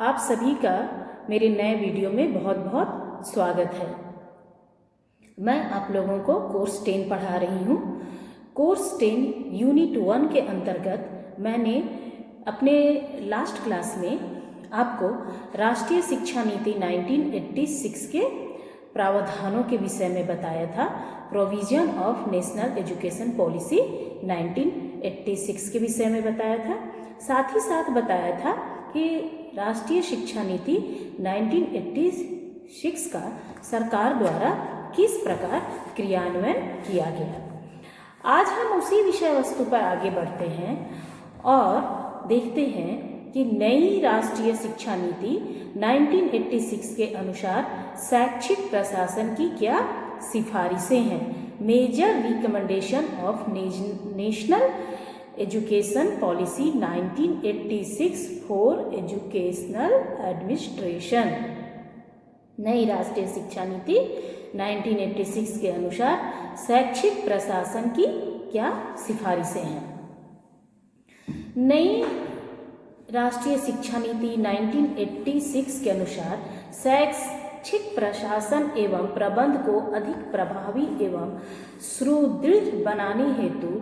आप सभी का मेरे नए वीडियो में बहुत बहुत स्वागत है। मैं आप लोगों को कोर्स 10 पढ़ा रही हूँ। कोर्स 10 यूनिट 1 के अंतर्गत मैंने अपने लास्ट क्लास में आपको राष्ट्रीय शिक्षा नीति 1986 के प्रावधानों के विषय में बताया था। Provision of national education policy 1986 के विषय में बताया था। साथ ही साथ बताया था कि राष्ट्रीय शिक्षा नीति 1986 का सरकार द्वारा किस प्रकार क्रियान्वयन किया गया। आज हम उसी विषय वस्तु पर आगे बढ़ते हैं और देखते हैं कि नई राष्ट्रीय शिक्षा नीति 1986 के अनुसार शैक्षिक प्रशासन की क्या सिफारिशें हैं। Major recommendation of national education policy 1986 for educational administration. नई राष्ट्रीय शिक्षा नीति 1986 के अनुसार शैक्षिक प्रशासन की क्या सिफारिशें हैं। नई राष्ट्रीय शिक्षा नीति 1986 के अनुसार शैक्षिक प्रशासन एवं प्रबंध को अधिक प्रभावी एवं सुदृढ़ बनाने हेतु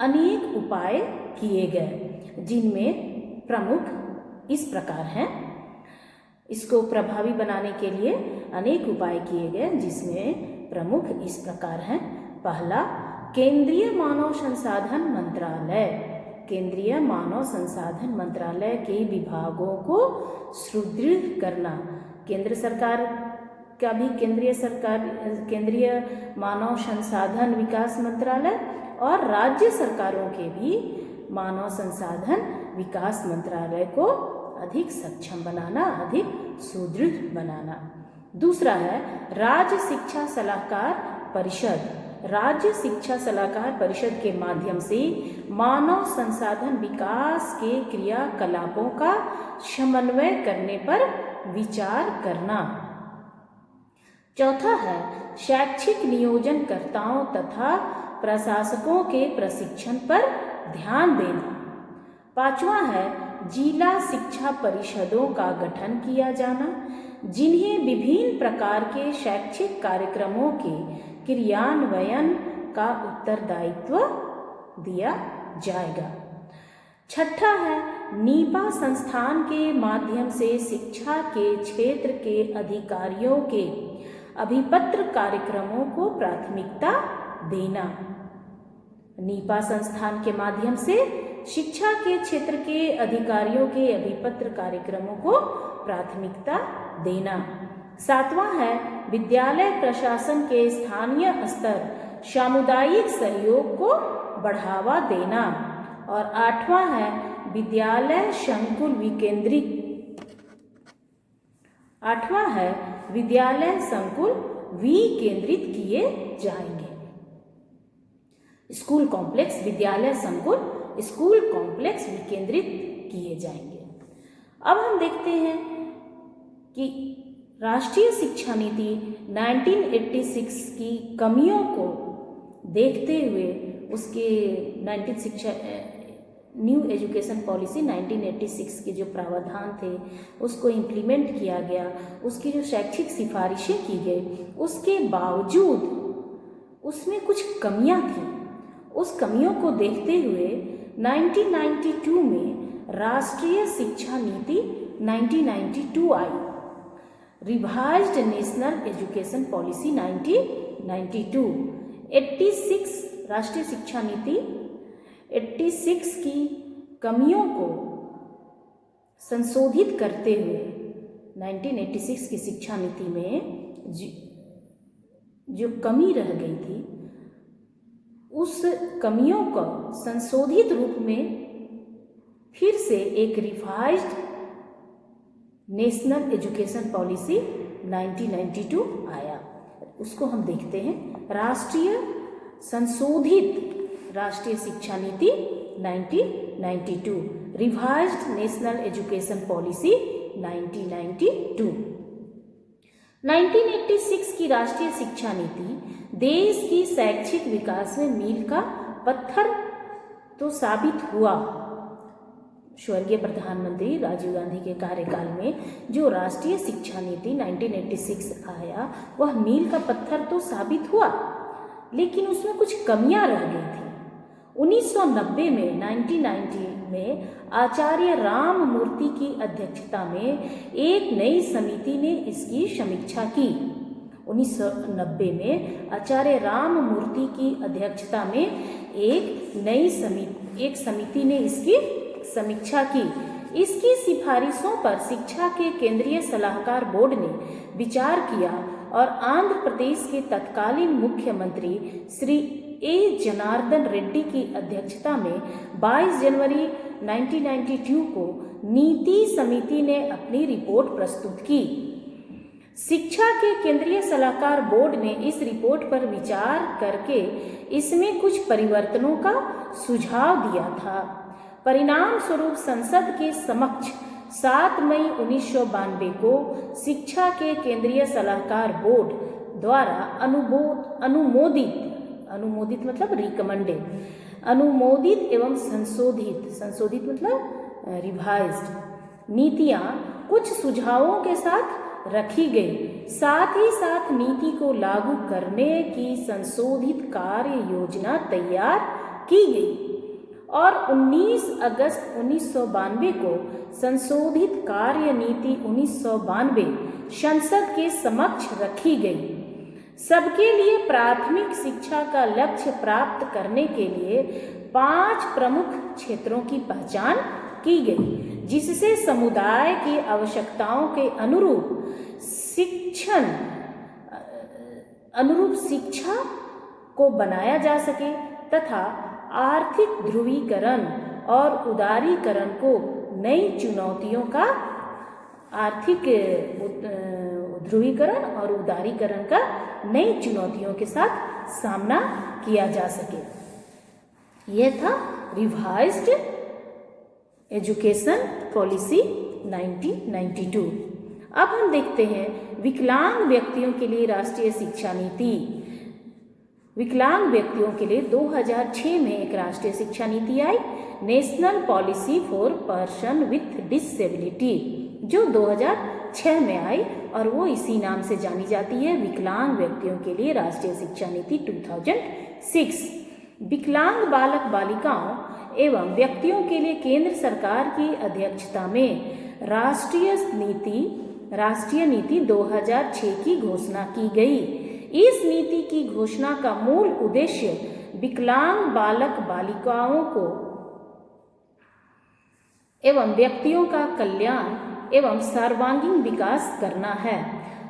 अनेक उपाय किए गए, जिनमें प्रमुख इस प्रकार हैं। इसको प्रभावी बनाने के लिए अनेक उपाय किए गए, जिसमें प्रमुख इस प्रकार हैं। पहला, केंद्रीय मानव संसाधन मंत्रालय। केंद्रीय मानव संसाधन मंत्रालय के विभागों को सुदृढ़ करना। केंद्र सरकार का भी केंद्रीय मानव संसाधन विकास मंत्रालय और राज्य सरकारों के भी मानव संसाधन विकास मंत्रालय को अधिक सक्षम बनाना, अधिक सुदृढ़ बनाना। दूसरा है राज्य शिक्षा सलाहकार परिषद। राज्य शिक्षा सलाहकार परिषद के माध्यम से मानव संसाधन विकास के क्रियाकलापों का समन्वय करने पर विचार करना। चौथा है शैक्षिक नियोजनकर्ताओं तथा प्रशासकों के प्रशिक्षण पर ध्यान देना। पांचवा है जिला शिक्षा परिषदों का गठन किया जाना, जिन्हें विभिन्न प्रकार के शैक्षिक कार्यक्रमों के क्रियान्वयन का उत्तरदायित्व दिया जाएगा। छठा है नीपा संस्थान के माध्यम से शिक्षा के क्षेत्र के अधिकारियों के अभिपत्र कार्यक्रमों को प्राथमिकता देना। नीपा संस्थान के माध्यम से शिक्षा के क्षेत्र के अधिकारियों के अभिपत्र कार्यक्रमों को प्राथमिकता देना। सातवां है विद्यालय प्रशासन के स्थानीय स्तर सामुदायिक सहयोग को बढ़ावा देना। और आठवां है विद्यालय संकुल विकेंद्रित किए जाएंगे। स्कूल कॉम्प्लेक्स विकेंद्रित किए जाएंगे। अब हम देखते हैं कि राष्ट्रीय शिक्षा नीति 1986 की कमियों को देखते हुए उसके न्यू एजुकेशन पॉलिसी 1986 के जो प्रावधान थे उसको इम्प्लीमेंट किया गया। उसकी जो शैक्षिक सिफारिशें की गई, उसके बावजूद उसमें कुछ कमियां थी। उस कमियों को देखते हुए 1992 में राष्ट्रीय शिक्षा नीति 1992 आई। रिवाइज्ड नेशनल एजुकेशन पॉलिसी 1992 86 राष्ट्रीय शिक्षा नीति 86 की कमियों को संशोधित करते हुए 1986 की शिक्षा नीति में जो कमी रह गई थी, उस कमियों को संशोधित रूप में फिर से एक रिवाइज्ड नेशनल एजुकेशन पॉलिसी 1992 आया। उसको हम देखते हैं। संशोधित राष्ट्रीय शिक्षा नीति 1992 रिवाइज्ड नेशनल एजुकेशन पॉलिसी 1992। 1986 की राष्ट्रीय शिक्षा नीति देश की शैक्षिक विकास में मील का पत्थर तो साबित हुआ। स्वर्गीय प्रधानमंत्री राजीव गांधी के कार्यकाल में जो राष्ट्रीय शिक्षा नीति 1986 आया, वह मील का पत्थर तो साबित हुआ, लेकिन उसमें कुछ कमियां रह गई थी। 1990 में 1990 में आचार्य राममूर्ति की अध्यक्षता में एक नई समिति ने इसकी समीक्षा की। 1990 में आचार्य राममूर्ति की अध्यक्षता में एक समिति ने इसकी समीक्षा की। इसकी सिफारिशों पर शिक्षा के केंद्रीय सलाहकार बोर्ड ने विचार किया और आंध्र प्रदेश के तत्कालीन मुख्यमंत्री श्री ए जनार्दन रेड्डी की अध्यक्षता में 22 जनवरी 1992 को नीति समिति ने अपनी रिपोर्ट प्रस्तुत की। शिक्षा के केंद्रीय सलाहकार बोर्ड ने इस रिपोर्ट पर विचार करके इसमें कुछ परिवर्तनों का सुझाव दिया था। परिणाम स्वरूप संसद के समक्ष 7 मई 1992 को शिक्षा के केंद्रीय सलाहकार बोर्ड द्वारा अनुमोदित मतलब रिकमेंडेड, अनुमोदित एवं संशोधित मतलब रिवाइज्ड नीतियां कुछ सुझावों के साथ रखी गई। साथ ही साथ नीति को लागू करने की संशोधित कार्य योजना तैयार की गई और 19 अगस्त 1992 को संशोधित कार्य नीति 1992 संसद के समक्ष रखी गई। सबके लिए प्राथमिक शिक्षा का लक्ष्य प्राप्त करने के लिए 5 प्रमुख क्षेत्रों की पहचान की गई, जिससे समुदाय की आवश्यकताओं के अनुरूप शिक्षा को बनाया जा सके तथा आर्थिक ध्रुवीकरण और उदारीकरण को नई चुनौतियों का नई चुनौतियों के साथ सामना किया जा सके। यह था रिवाइज्ड एजुकेशन पॉलिसी 1992। अब हम देखते हैं विकलांग व्यक्तियों के लिए राष्ट्रीय शिक्षा नीति। विकलांग व्यक्तियों के लिए 2006 में एक राष्ट्रीय शिक्षा नीति आई, national policy for person with disability, जो 2006 में आई और वो इसी नाम से जानी जाती है, विकलांग व्यक्तियों के लिए राष्ट्रीय शिक्षा नीति 2006। विकलांग बालक बालिकाओं एवं व्यक्तियों के लिए केंद्र सरकार की अध्यक्षता में राष्ट्रीय नीति 2006 की घोषणा की गई। इस नीति की घोषणा का मूल उद्देश्य विकलांग बालक बालिकाओं को एवं व्यक्तियों का कल्याण एवं सर्वांगीण विकास करना है।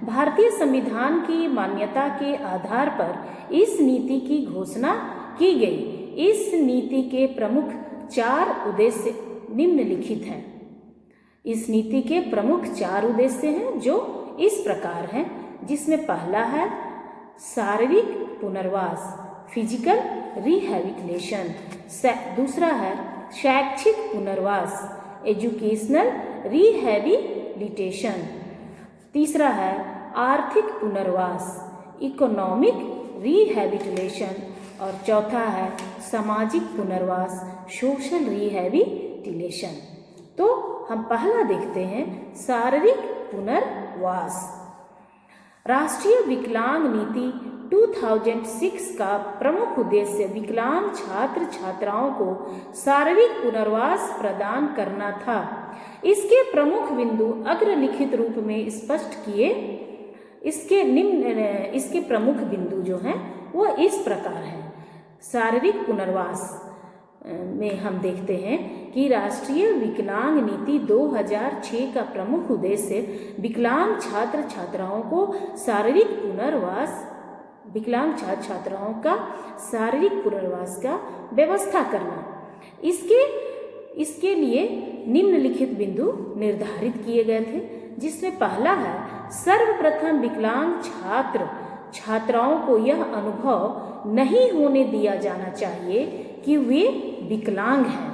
भारतीय संविधान की मान्यता के आधार पर इस नीति की घोषणा की गई। इस नीति के प्रमुख 4 उद्देश्य निम्नलिखित हैं। इस नीति के प्रमुख 4 उद्देश्य हैं जो इस प्रकार हैं, जिसमें पहला है शारीरिक पुनर्वास, फिजिकल रिहैबिलिटेशन। दूसरा है शैक्षिक पुनर्वास, एजुकेशनल रिहैबिलिटेशन। तीसरा है आर्थिक पुनर्वास, इकोनॉमिक रिहैबिलिटेशन। और चौथा है सामाजिक पुनर्वास, सोशल रिहैबिलिटेशन। तो हम पहला देखते हैं शारीरिक पुनर्वास। राष्ट्रीय विकलांग नीति 2006 का प्रमुख उद्देश्य विकलांग छात्र छात्राओं को शारीरिक पुनर्वास प्रदान करना था। इसके प्रमुख बिंदु अग्रलिखित रूप में स्पष्ट किए। इसके प्रमुख बिंदु जो हैं वो इस प्रकार हैं। शारीरिक पुनर्वास में हम देखते हैं कि राष्ट्रीय विकलांग नीति 2006 का प्रमुख उद्देश्य विकलांग छात्र छात्राओं को विकलांग छात्र छात्राओं का शारीरिक पुनर्वास का व्यवस्था करना। इसके लिए निम्नलिखित बिंदु निर्धारित किए गए थे, जिसमें पहला है सर्वप्रथम विकलांग छात्र छात्राओं को यह अनुभव नहीं होने दिया जाना चाहिए कि वे विकलांग हैं।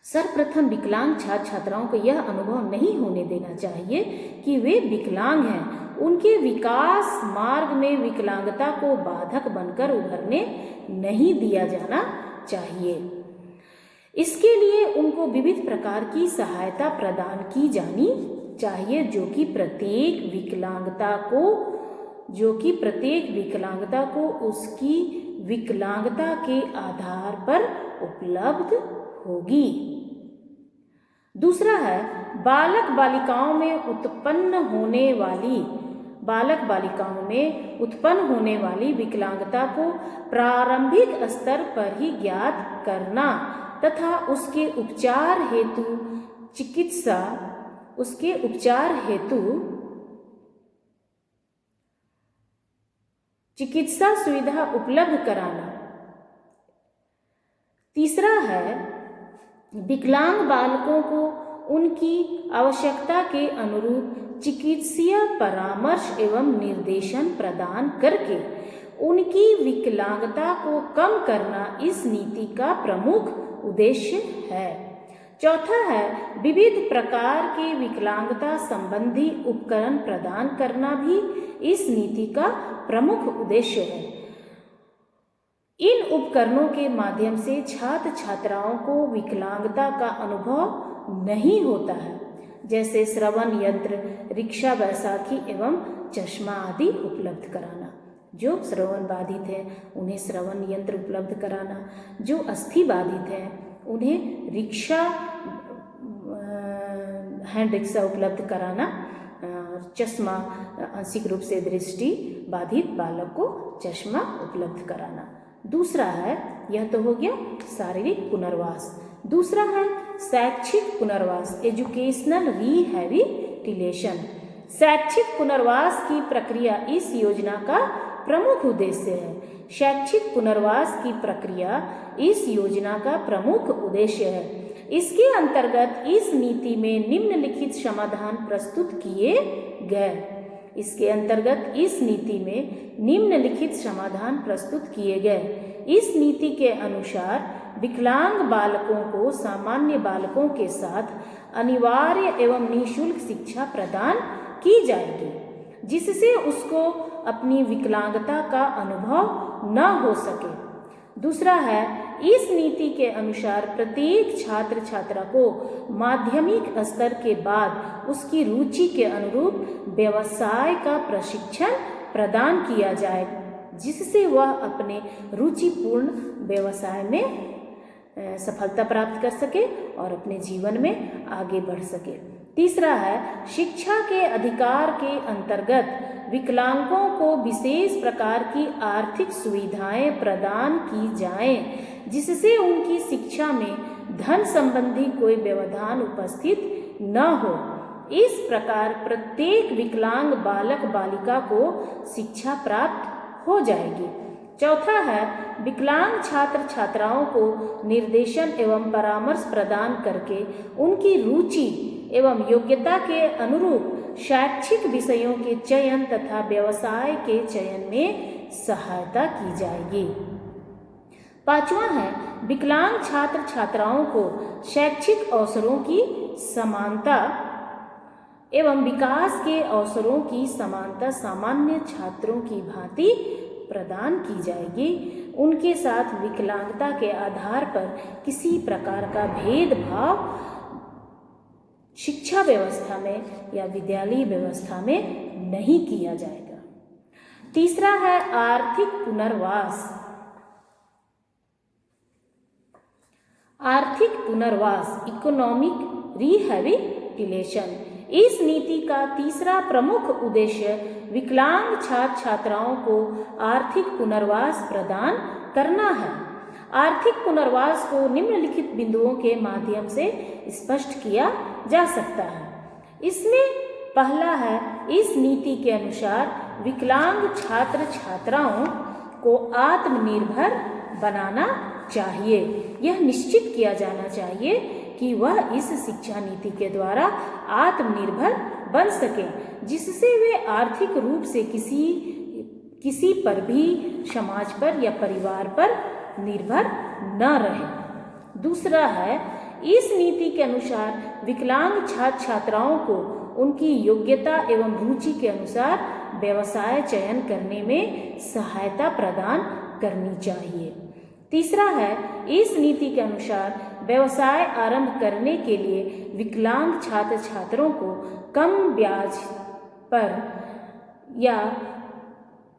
सर्वप्रथम विकलांग छात्र छात्राओं को यह अनुभव नहीं होने देना चाहिए कि वे विकलांग हैं। उनके विकास मार्ग में विकलांगता को बाधक बनकर उभरने नहीं दिया जाना चाहिए। इसके लिए उनको विविध प्रकार की सहायता प्रदान की जानी चाहिए, जो कि प्रत्येक विकलांगता को उसकी विकलांगता के आधार पर उपलब्ध होगी। दूसरा है बालक बालिकाओं में उत्पन्न होने वाली विकलांगता को प्रारंभिक स्तर पर ही ज्ञात करना तथा उसके उपचार हेतु चिकित्सा सुविधा उपलब्ध कराना। तीसरा है विकलांग बालकों को उनकी आवश्यकता के अनुरूप चिकित्सीय परामर्श एवं निर्देशन प्रदान करके उनकी विकलांगता को कम करना इस नीति का प्रमुख उद्देश्य है। चौथा है विविध प्रकार के विकलांगता संबंधी उपकरण प्रदान करना भी इस नीति का प्रमुख उद्देश्य है। इन उपकरणों के माध्यम से छात्र छात्राओं को विकलांगता का अनुभव नहीं होता है, जैसे श्रवण यंत्र, रिक्शा बैसाखी एवं चश्मा आदि उपलब्ध कराना। जो श्रवण बाधित है उन्हें श्रवण यंत्र उपलब्ध कराना, जो अस्थि बाधित है उन्हें रिक्शा, हैंड रिक्शा उपलब्ध कराना, चश्मा, आंशिक रूप से दृष्टि बाधित बालक को चश्मा उपलब्ध कराना। दूसरा है, यह तो हो गया शारीरिक पुनर्वास। दूसरा है शैक्षिक पुनर्वास, एजुकेशनल रिहैबिलिटेशन। शैक्षिक पुनर्वास की प्रक्रिया इस योजना का प्रमुख उद्देश्य है। शैक्षिक पुनर्वास की प्रक्रिया इस योजना का प्रमुख उद्देश्य है। इसके अंतर्गत इस नीति में निम्नलिखित समाधान प्रस्तुत किए गए। इस नीति के अनुसार विकलांग बालकों को सामान्य बालकों के साथ अनिवार्य एवं निःशुल्क शिक्षा प्रदान की जाएगी, जिससे उसको अपनी विकलांगता का अनुभव न हो सके। दूसरा है, इस नीति के अनुसार प्रत्येक छात्र छात्रा को माध्यमिक स्तर के बाद उसकी रुचि के अनुरूप व्यवसाय का प्रशिक्षण प्रदान किया जाए, जिससे वह अपने रुचिपूर्ण व्यवसाय में सफलता प्राप्त कर सके और अपने जीवन में आगे बढ़ सके। तीसरा है, शिक्षा के अधिकार के अंतर्गत विकलांगों को विशेष प्रकार की आर्थिक सुविधाएं प्रदान की जाएं, जिससे उनकी शिक्षा में धन संबंधी कोई व्यवधान उपस्थित न हो। इस प्रकार प्रत्येक विकलांग बालक बालिका को शिक्षा प्राप्त हो जाएगी। चौथा है, विकलांग छात्र छात्राओं को निर्देशन एवं परामर्श प्रदान करके उनकी रुचि एवं योग्यता के अनुरूप शैक्षिक विषयों के चयन तथा व्यवसाय के चयन में सहायता की जाएगी। पांचवा है, विकलांग छात्र छात्राओं को शैक्षिक अवसरों की समानता एवं विकास के अवसरों की समानता सामान्य छात्रों की भांति प्रदान की जाएगी। उनके साथ विकलांगता के आधार पर किसी प्रकार का भेदभाव शिक्षा व्यवस्था में या विद्यालय व्यवस्था में नहीं किया जाएगा। तीसरा है आर्थिक पुनर्वास। आर्थिक पुनर्वास, इकोनॉमिक रिहैबिलिटेशन। इस नीति का तीसरा प्रमुख उद्देश्य विकलांग छात्र छात्राओं को आर्थिक पुनर्वास प्रदान करना है। आर्थिक पुनर्वास को निम्नलिखित बिंदुओं के माध्यम से स्पष्ट किया जा सकता है। इसमें पहला है, इस नीति के अनुसार विकलांग छात्र छात्राओं को आत्मनिर्भर बनाना चाहिए। यह निश्चित किया जाना चाहिए कि वह इस शिक्षा नीति के द्वारा आत्मनिर्भर बन सके, जिससे वे आर्थिक रूप से किसी पर भी, समाज पर या परिवार पर निर्भर न रहे। दूसरा है, इस नीति के अनुसार विकलांग छात्र छात्राओं को उनकी योग्यता एवं रुचि के अनुसार व्यवसाय चयन करने में सहायता प्रदान करनी चाहिए। तीसरा है, इस नीति के अनुसार व्यवसाय आरंभ करने के लिए विकलांग छात्र छात्राओं को कम ब्याज पर या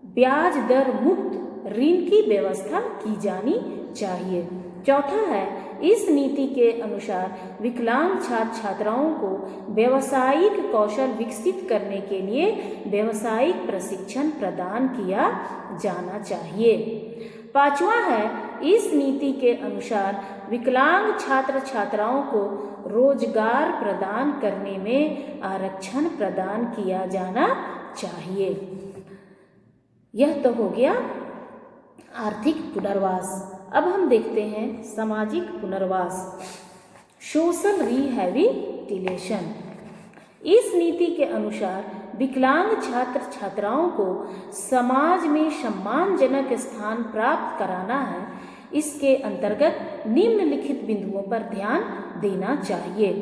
ब्याज दर मुक्त ऋण की व्यवस्था की जानी चाहिए। चौथा है, इस नीति के अनुसार विकलांग छात्र छात्राओं को व्यावसायिक कौशल विकसित करने के लिए व्यावसायिक प्रशिक्षण प्रदान किया जाना चाहिए। पांचवा है, इस नीति के अनुसार विकलांग छात्र छात्राओं को रोजगार प्रदान करने में आरक्षण प्रदान किया जाना चाहिए। यह तो हो गया आर्थिक पुनर्वास। अब हम देखते हैं सामाजिक पुनर्वास, सोशल रिहैबिलिटेशन। इस नीति के अनुसार विकलांग छात्र छात्राओं को समाज में सम्मानजनक स्थान प्राप्त कराना है। इसके अंतर्गत निम्नलिखित बिंदुओं पर ध्यान देना चाहिए।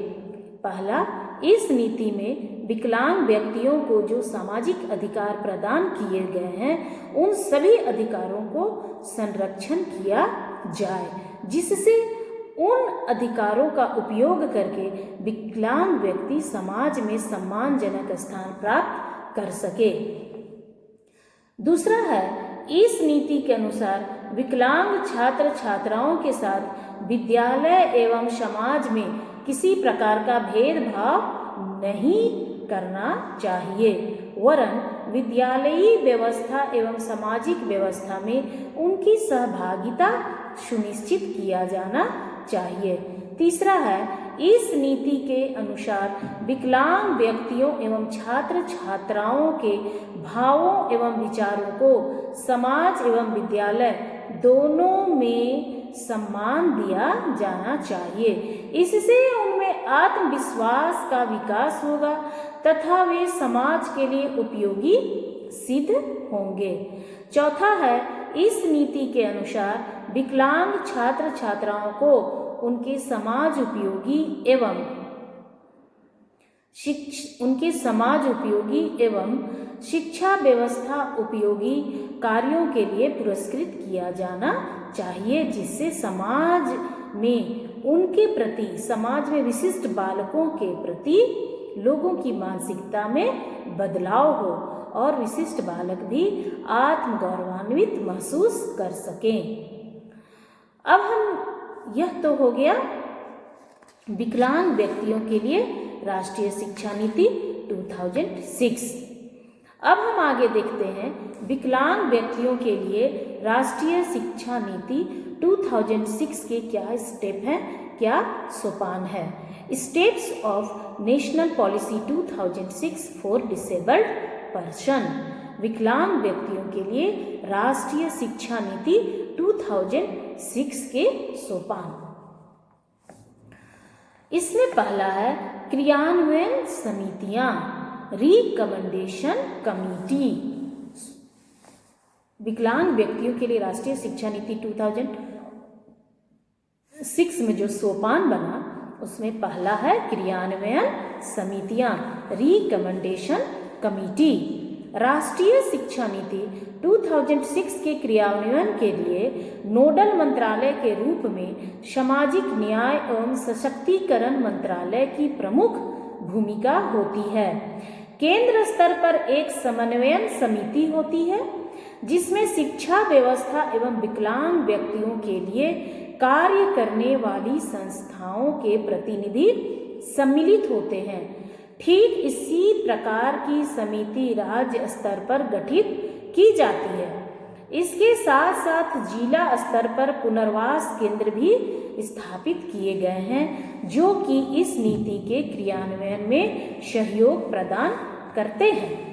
पहला, इस नीति में विकलांग व्यक्तियों को जो सामाजिक अधिकार प्रदान किए गए हैं उन सभी अधिकारों को संरक्षण किया जाए, जिससे उन अधिकारों का उपयोग करके विकलांग व्यक्ति समाज में सम्मानजनक स्थान प्राप्त कर सके। दूसरा है, इस नीति के अनुसार विकलांग छात्र छात्राओं के साथ विद्यालय एवं समाज में किसी प्रकार का भेदभाव नहीं करना चाहिए, वरन विद्यालयी व्यवस्था एवं सामाजिक व्यवस्था में उनकी सहभागिता सुनिश्चित किया जाना चाहिए। तीसरा है, इस नीति के अनुसार विकलांग व्यक्तियों एवं छात्र छात्राओं के भावों एवं विचारों को समाज एवं विद्यालय दोनों में सम्मान दिया जाना चाहिए। इससे उनमें आत्मविश्वास का विकास होगा तथा वे समाज के लिए उपयोगी सिद्ध होंगे। चौथा है, इस नीति के अनुसार विकलांग छात्र छात्राओं को उनके समाज उपयोगी एवं शिक्षा व्यवस्था उपयोगी कार्यों के लिए पुरस्कृत किया जाना चाहिए, जिससे समाज में उनके प्रति, समाज में विशिष्ट बालकों के प्रति लोगों की मानसिकता में बदलाव हो और विशिष्ट बालक भी आत्मगौरवान्वित महसूस कर सकें। अब यह तो हो गया विकलांग व्यक्तियों के लिए राष्ट्रीय शिक्षा नीति 2006। अब हम आगे देखते हैं विकलांग व्यक्तियों के लिए राष्ट्रीय शिक्षा नीति 2006 के क्या स्टेप हैं, क्या सोपान है। Steps of national policy 2006 for disabled person. विकलांग व्यक्तियों के लिए राष्ट्रीय शिक्षा नीति 2006 के सोपान। इसमें पहला है क्रियान्वयन समितियां, रिकमेंडेशन कमिटी। विकलांग व्यक्तियों के लिए राष्ट्रीय शिक्षा नीति 2006 में जो सोपान बना उसमें पहला है क्रियान्वयन समितियां, रिकमेंडेशन कमिटी। राष्ट्रीय शिक्षा नीति 2006 के क्रियान्वयन के लिए नोडल मंत्रालय के रूप में सामाजिक न्याय एवं सशक्तिकरण मंत्रालय की प्रमुख भूमिका होती है। केंद्र स्तर पर एक समन्वयन समिति होती है जिसमें शिक्षा व्यवस्था एवं विकलांग व्यक्तियों के लिए कार्य करने वाली संस्थाओं के प्रतिनिधि सम्मिलित होते हैं। ठीक इसी प्रकार की समिति राज्य स्तर पर गठित की जाती है। इसके साथ साथ जिला स्तर पर पुनर्वास केंद्र भी स्थापित किए गए हैं जो कि इस नीति के क्रियान्वयन में सहयोग प्रदान करते हैं।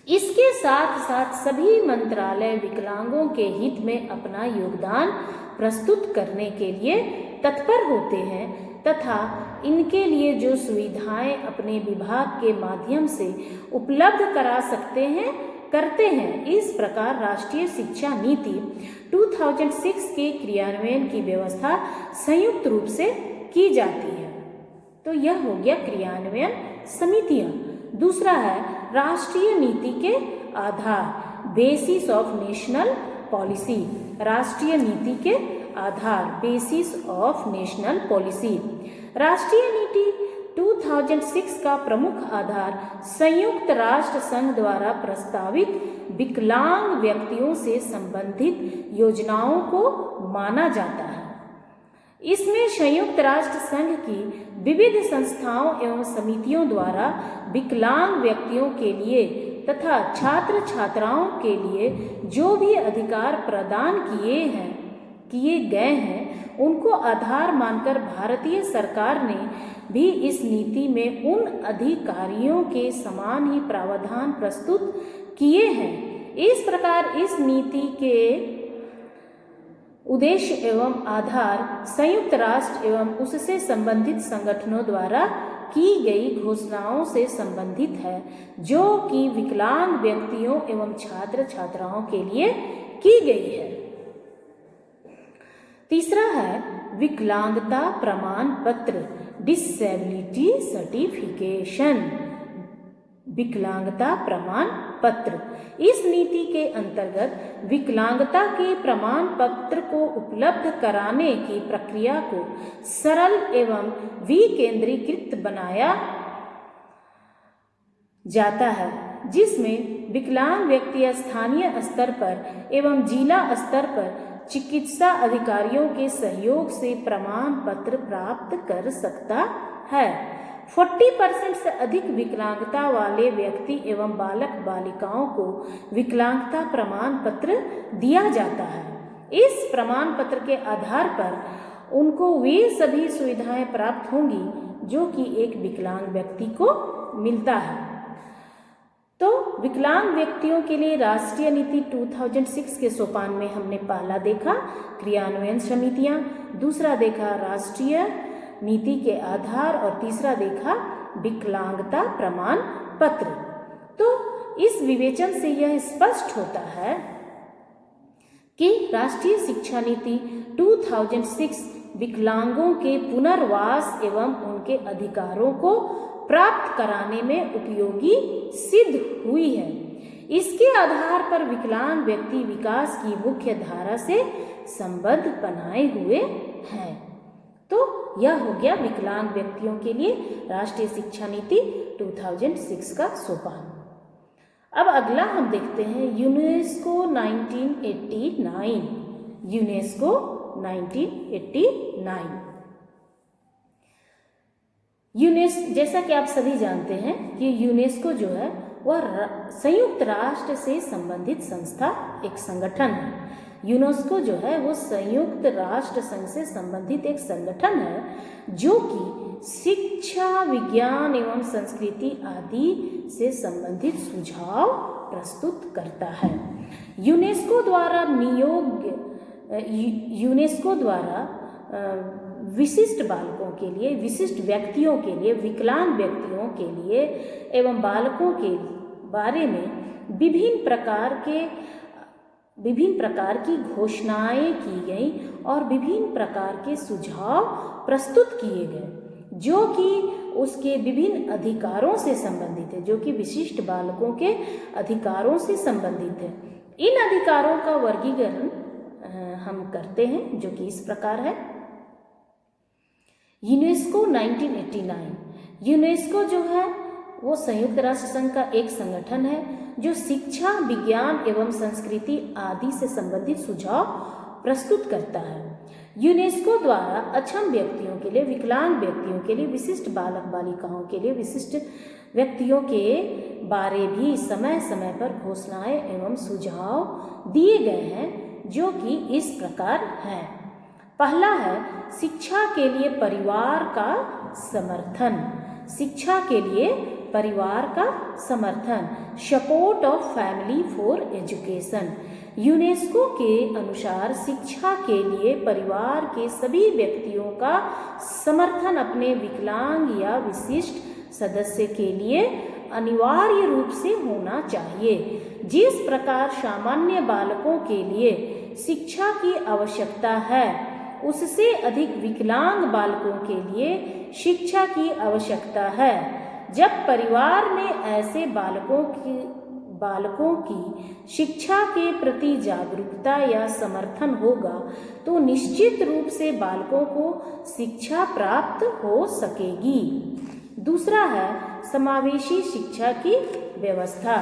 इसके साथ साथ सभी मंत्रालय विकलांगों के हित में अपना योगदान प्रस्तुत करने के लिए तत्पर होते हैं तथा इनके लिए जो सुविधाएं अपने विभाग के माध्यम से उपलब्ध करा सकते हैं करते हैं। इस प्रकार राष्ट्रीय शिक्षा नीति 2006 के क्रियान्वयन की व्यवस्था संयुक्त रूप से की जाती है। तो यह हो गया क्रियान्वयन समितियां। दूसरा है राष्ट्रीय नीति के आधार, बेसिस ऑफ नेशनल पॉलिसी। राष्ट्रीय नीति के आधार, बेसिस ऑफ नेशनल पॉलिसी। राष्ट्रीय नीति 2006 का प्रमुख आधार संयुक्त राष्ट्र संघ द्वारा प्रस्तावित विकलांग व्यक्तियों से संबंधित योजनाओं को माना जाता है। इसमें संयुक्त राष्ट्र संघ की विविध संस्थाओं एवं समितियों द्वारा विकलांग व्यक्तियों के लिए तथा छात्र छात्राओं के लिए जो भी अधिकार प्रदान किए गए हैं उनको आधार मानकर भारतीय सरकार ने भी इस नीति में उन अधिकारियों के समान ही प्रावधान प्रस्तुत किए हैं। इस प्रकार इस नीति के उद्देश्य एवं आधार संयुक्त राष्ट्र एवं उससे संबंधित संगठनों द्वारा की गई घोषणाओं से संबंधित है, जो कि विकलांग व्यक्तियों एवं छात्र छात्राओं के लिए की गई है। तीसरा है विकलांगता प्रमाण पत्र, डिसेबिलिटी सर्टिफिकेशन। विकलांगता प्रमाण पत्र, इस नीति के अंतर्गत विकलांगता के प्रमाण पत्र को उपलब्ध कराने की प्रक्रिया को सरल एवं विकेंद्रीकृत बनाया जाता है, जिसमें विकलांग व्यक्ति स्थानीय स्तर पर एवं जिला स्तर पर चिकित्सा अधिकारियों के सहयोग से प्रमाण पत्र प्राप्त कर सकता है। 40% से अधिक विकलांगता वाले व्यक्ति एवं बालक बालिकाओं को विकलांगता प्रमाण पत्र दिया जाता है। इस प्रमाण पत्र के आधार पर उनको वे सभी सुविधाएं प्राप्त होंगी जो कि एक विकलांग व्यक्ति को मिलता है। तो विकलांग व्यक्तियों के लिए राष्ट्रीय नीति 2006 के सोपान में हमने पहला देखा क्रियान्वयन समितियां, दूसरा देखा राष्ट्रीय नीति के आधार और तीसरा देखा विकलांगता प्रमाण पत्र। तो इस विवेचन से यह स्पष्ट होता है कि राष्ट्रीय शिक्षा नीति 2006 विकलांगों के पुनर्वास एवं उनके अधिकारों को प्राप्त कराने में उपयोगी सिद्ध हुई है। इसके आधार पर विकलांग व्यक्ति विकास की मुख्य धारा से संबंध बनाए हुए हैं। तो यह हो गया विकलांग व्यक्तियों के लिए राष्ट्रीय शिक्षा नीति 2006 का सोपान। अब अगला हम देखते हैं यूनेस्को 1989। यूनेस्को 1989 जैसा कि आप सभी जानते हैं कि यूनेस्को जो है वह संयुक्त राष्ट्र से संबंधित संस्था, एक संगठन है। यूनेस्को जो है वो संयुक्त राष्ट्र संघ से संबंधित एक संगठन है जो कि शिक्षा, विज्ञान एवं संस्कृति आदि से संबंधित सुझाव प्रस्तुत करता है। यूनेस्को द्वारा विशिष्ट बालकों के लिए, विशिष्ट व्यक्तियों के लिए, विकलांग व्यक्तियों के लिए एवं बालकों के बारे में विभिन्न प्रकार की घोषणाएं की गई और विभिन्न प्रकार के सुझाव प्रस्तुत किए गए जो कि उसके विभिन्न अधिकारों से संबंधित है, जो कि विशिष्ट बालकों के अधिकारों से संबंधित है। इन अधिकारों का वर्गीकरण हम करते हैं जो कि इस प्रकार है। यूनेस्को 1989, यूनेस्को जो है वो संयुक्त राष्ट्र संघ का एक संगठन है जो शिक्षा, विज्ञान एवं संस्कृति आदि से संबंधित सुझाव प्रस्तुत करता है। यूनेस्को द्वारा अक्षम व्यक्तियों के लिए, विकलांग व्यक्तियों के लिए, विशिष्ट बालक बालिकाओं के लिए, विशिष्ट व्यक्तियों के बारे भी समय समय पर घोषणाएं एवं सुझाव दिए गए हैं जो कि इस प्रकार है। पहला है शिक्षा के लिए परिवार का समर्थन। शिक्षा के लिए परिवार का समर्थन, support of family for education. UNESCO के अनुसार शिक्षा के लिए परिवार के सभी व्यक्तियों का समर्थन अपने विकलांग या विशिष्ट सदस्य के लिए अनिवार्य रूप से होना चाहिए। जिस प्रकार सामान्य बालकों के लिए शिक्षा की आवश्यकता है, उससे अधिक विकलांग बालकों के लिए शिक्षा की आवश्यकता है। जब परिवार में ऐसे बालकों की शिक्षा के प्रति जागरूकता या समर्थन होगा तो निश्चित रूप से बालकों को शिक्षा प्राप्त हो सकेगी। दूसरा है समावेशी शिक्षा की व्यवस्था,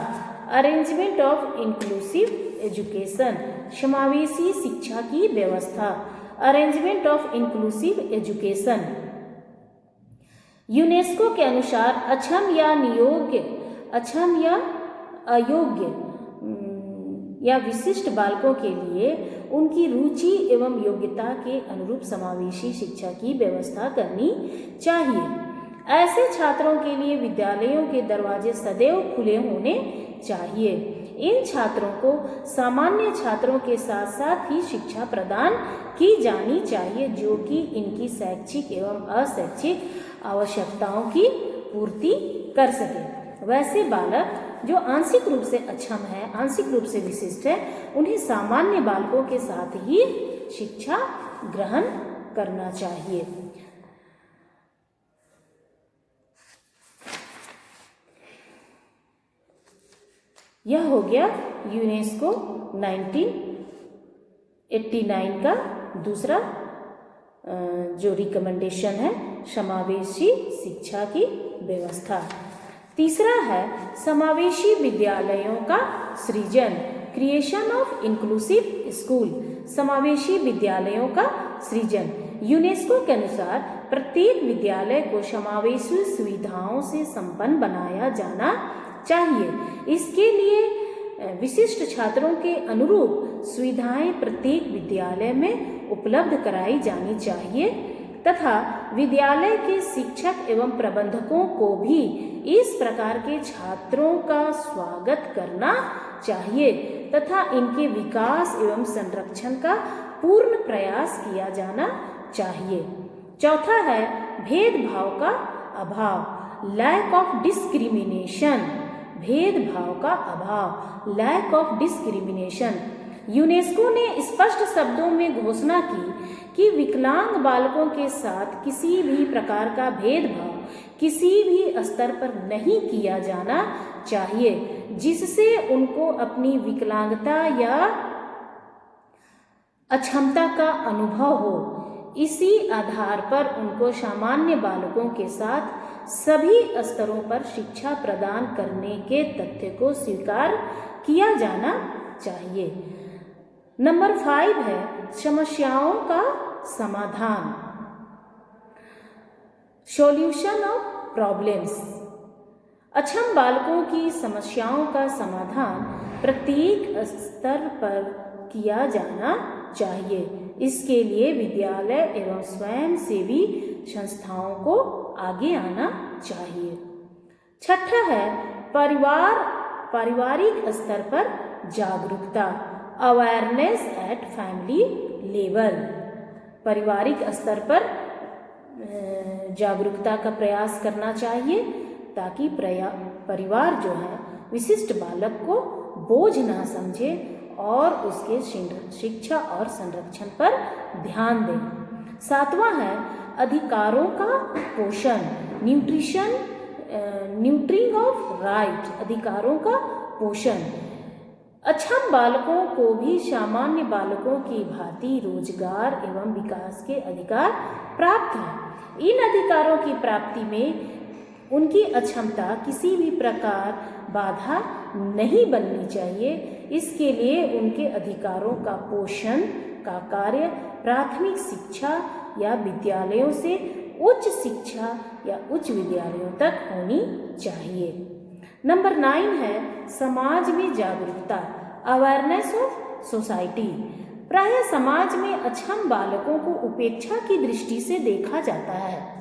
अरेंजमेंट ऑफ इंक्लूसिव एजुकेशन। समावेशी शिक्षा की व्यवस्था, arrangement of inclusive education. UNESCO के अनुसार अक्षम या अयोग्य या विशिष्ट बालकों के लिए उनकी रुचि एवं योग्यता के अनुरूप समावेशी शिक्षा की व्यवस्था करनी चाहिए। ऐसे छात्रों के लिए विद्यालयों के दरवाजे सदैव खुले होने चाहिए। इन छात्रों को सामान्य छात्रों के साथ साथ ही शिक्षा प्रदान की जानी चाहिए जो कि इनकी शैक्षिक एवं अशैक्षिक आवश्यकताओं की पूर्ति कर सके। वैसे बालक जो आंशिक रूप से अक्षम है, आंशिक रूप से विशिष्ट है, उन्हें सामान्य बालकों के साथ ही शिक्षा ग्रहण करना चाहिए। यह हो गया यूनेस्को 1989 का दूसरा जो रिकमेंडेशन है, समावेशी शिक्षा की व्यवस्था। तीसरा है समावेशी विद्यालयों का सृजन, क्रिएशन ऑफ इंक्लूसिव स्कूल। समावेशी विद्यालयों का सृजन। यूनेस्को के अनुसार प्रत्येक विद्यालय को समावेशी सुविधाओं से संपन्न बनाया जाना चाहिए। इसके लिए विशिष्ट छात्रों के अनुरूप सुविधाएं प्रत्येक विद्यालय में उपलब्ध कराई जानी चाहिए तथा विद्यालय के शिक्षक एवं प्रबंधकों को भी इस प्रकार के छात्रों का स्वागत करना चाहिए तथा इनके विकास एवं संरक्षण का पूर्ण प्रयास किया जाना चाहिए। चौथा है भेदभाव का अभाव, लैक ऑफ डिस्क्रिमिनेशन। भेदभाव का अभाव, लैक ऑफ डिस्क्रिमिनेशन। यूनेस्को ने स्पष्ट शब्दों में घोषणा की कि विकलांग बालकों के साथ किसी भी प्रकार का भेदभाव किसी भी स्तर पर नहीं किया जाना चाहिए जिससे उनको अपनी विकलांगता या अक्षमता का अनुभव हो। इसी आधार पर उनको सामान्य बालकों के साथ सभी स्तरों पर शिक्षा प्रदान करने के तथ्य को स्वीकार किया जाना चाहिए। नंबर 5 है समस्याओं का समाधान, सॉल्यूशन ऑफ प्रॉब्लम्स। अक्षम बालकों की समस्याओं का समाधान प्रत्येक स्तर पर किया जाना चाहिए। इसके लिए विद्यालय एवं स्वयंसेवी संस्थाओं को आगे आना चाहिए। छठा है पारिवारिक स्तर पर जागरूकता, अवेयरनेस एट फैमिली लेवल। पारिवारिक स्तर पर जागरूकता का प्रयास करना चाहिए ताकि परिवार जो है विशिष्ट बालक को बोझ ना समझे और उसके शिक्षा और संरक्षण पर ध्यान दें। सातवां है अधिकारों का पोषण, न्यूट्रिंग ऑफ राइट, अधिकारों का पोषण। अक्षम बालकों को भी सामान्य बालकों की भांति रोजगार एवं विकास के अधिकार प्राप्त हैं। इन अधिकारों की प्राप्ति में उनकी अक्षमता किसी भी प्रकार बाधा नहीं बननी चाहिए। इसके लिए उनके अधिकारों का पोषण का कार्य प्राथमिक शिक्षा या विद्यालयों से उच्च शिक्षा या उच्च विद्यालयों तक होनी चाहिए। नंबर 9 है समाज में जागरूकता, अवेयरनेस ऑफ सोसाइटी। प्राय समाज में अक्षम बालकों को उपेक्षा की दृष्टि से देखा जाता है।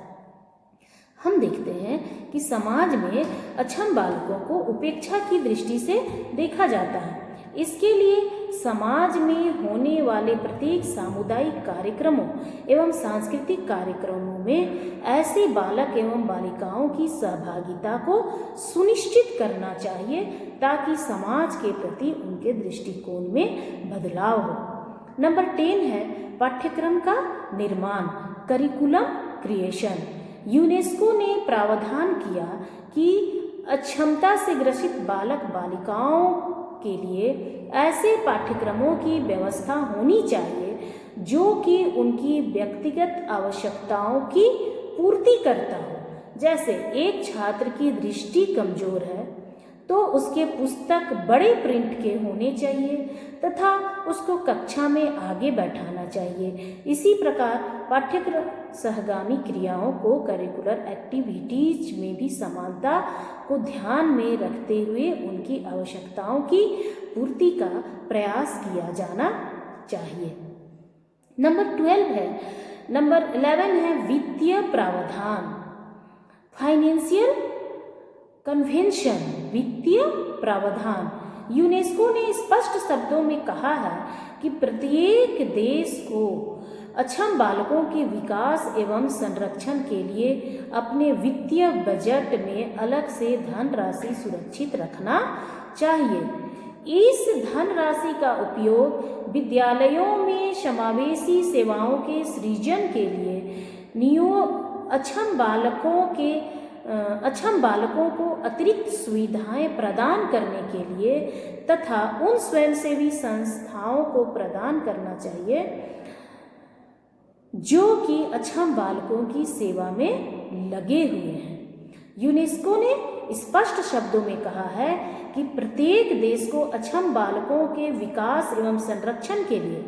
हम देखते हैं कि समाज में अक्षम बालकों को उपेक्षा की दृष्टि से देखा जाता है। इसके लिए समाज में होने वाले प्रत्येक सामुदायिक कार्यक्रमों एवं सांस्कृतिक कार्यक्रमों में ऐसे बालक एवं बालिकाओं की सहभागिता को सुनिश्चित करना चाहिए ताकि समाज के प्रति उनके दृष्टिकोण में बदलाव हो। नंबर 10 है पाठ्यक्रम का निर्माण, करिकुलम क्रिएशन। यूनेस्को ने प्रावधान किया कि अक्षमता से ग्रसित बालक बालिकाओं के लिए ऐसे पाठ्यक्रमों की व्यवस्था होनी चाहिए जो कि उनकी व्यक्तिगत आवश्यकताओं की पूर्ति करता हो। जैसे एक छात्र की दृष्टि कमजोर है तो उसके पुस्तक बड़े प्रिंट के होने चाहिए तथा उसको कक्षा में आगे बैठाना चाहिए। इसी प्रकार पाठ्यक्रम सहगामी क्रियाओं को करिकुलर एक्टिविटीज में भी समानता को ध्यान में रखते हुए उनकी आवश्यकताओं की पूर्ति का प्रयास किया जाना चाहिए। नंबर 12 है। नंबर 11 है वित्तीय प्रावधान, फाइनेंशियल कन्वेंशन। वित्तीय प्रावधान, यूनेस्को ने स्पष्ट शब्दों में कहा है कि प्रत्येक देश को अक्षम बालकों के विकास एवं संरक्षण के लिए अपने वित्तीय बजट में अलग से धनराशि सुरक्षित रखना चाहिए। इस धनराशि का उपयोग विद्यालयों में समावेशी सेवाओं के सृजन के लिए अक्षम बालकों को अतिरिक्त सुविधाएं प्रदान करने के लिए तथा उन स्वयंसेवी संस्थाओं को प्रदान करना चाहिए जो कि अक्षम बालकों की सेवा में लगे हुए हैं। यूनेस्को ने स्पष्ट शब्दों में कहा है कि प्रत्येक देश को अक्षम बालकों के विकास एवं संरक्षण के लिए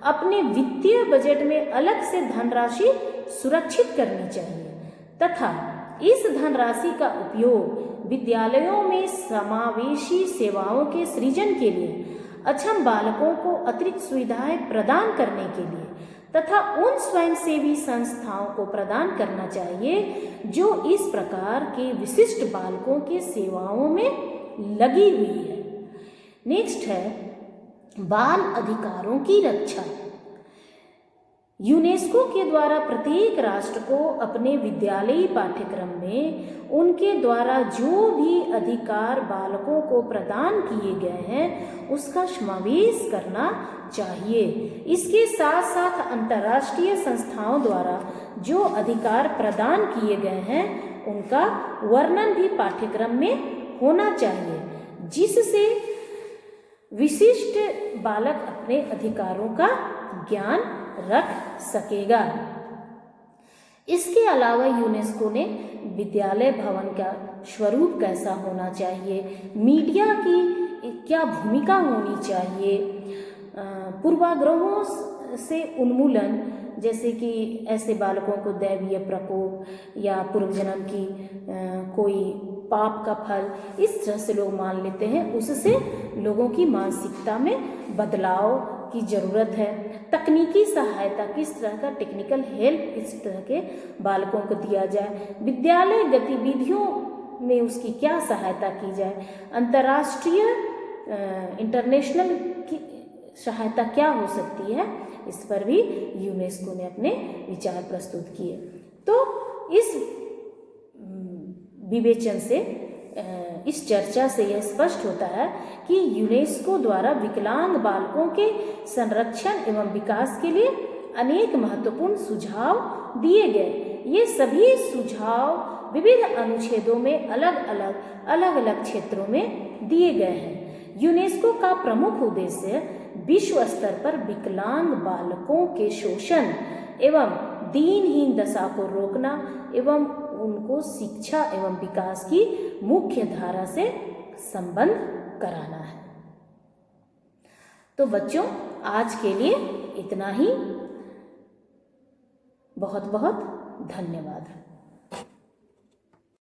अपने वित्तीय बजट में अलग से धनराशि सुरक्षित करनी चाहिए तथा इस धनराशि का उपयोग विद्यालयों में समावेशी सेवाओं के सृजन के लिए अक्षम बालकों को अतिरिक्त सुविधाएं प्रदान करने के लिए तथा उन स्वयंसेवी संस्थाओं को प्रदान करना चाहिए जो इस प्रकार के विशिष्ट बालकों के सेवाओं में लगी हुई है। नेक्स्ट है बाल अधिकारों की रक्षा। यूनेस्को के द्वारा प्रत्येक राष्ट्र को अपने विद्यालयी पाठ्यक्रम में उनके द्वारा जो भी अधिकार बालकों को प्रदान किए गए हैं उसका समावेश करना चाहिए। इसके साथ साथ अंतर्राष्ट्रीय संस्थाओं द्वारा जो अधिकार प्रदान किए गए हैं उनका वर्णन भी पाठ्यक्रम में होना चाहिए जिससे विशिष्ट बालक अपने अधिकारों का ज्ञान रख सकेगा। इसके अलावा यूनेस्को ने विद्यालय भवन का स्वरूप कैसा होना चाहिए, मीडिया की क्या भूमिका होनी चाहिए, पूर्वाग्रहों से उन्मूलन जैसे कि ऐसे बालकों को दैवीय प्रकोप या पूर्व जन्म की कोई पाप का फल इस तरह से लोग मान लेते हैं, उससे लोगों की मानसिकता में बदलाव की ज़रूरत है। तकनीकी सहायता किस तरह का टेक्निकल हेल्प इस तरह के बालकों को दिया जाए, विद्यालय गतिविधियों में उसकी क्या सहायता की जाए, अंतर्राष्ट्रीय इंटरनेशनल की सहायता क्या हो सकती है, इस पर भी यूनेस्को ने अपने विचार प्रस्तुत किए। तो इस विवेचन से इस चर्चा से यह स्पष्ट होता है कि यूनेस्को द्वारा विकलांग बालकों के संरक्षण एवं विकास के लिए अनेक महत्वपूर्ण सुझाव दिए गए। ये सभी सुझाव विविध अनुच्छेदों में अलग अलग क्षेत्रों में दिए गए हैं। यूनेस्को का प्रमुख उद्देश्य विश्व स्तर पर विकलांग बालकों के शोषण एवं दीनहीन दशा को रोकना एवं उनको शिक्षा एवं विकास की मुख्य धारा से संबंध कराना है। तो बच्चों आज के लिए इतना ही। बहुत बहुत धन्यवाद।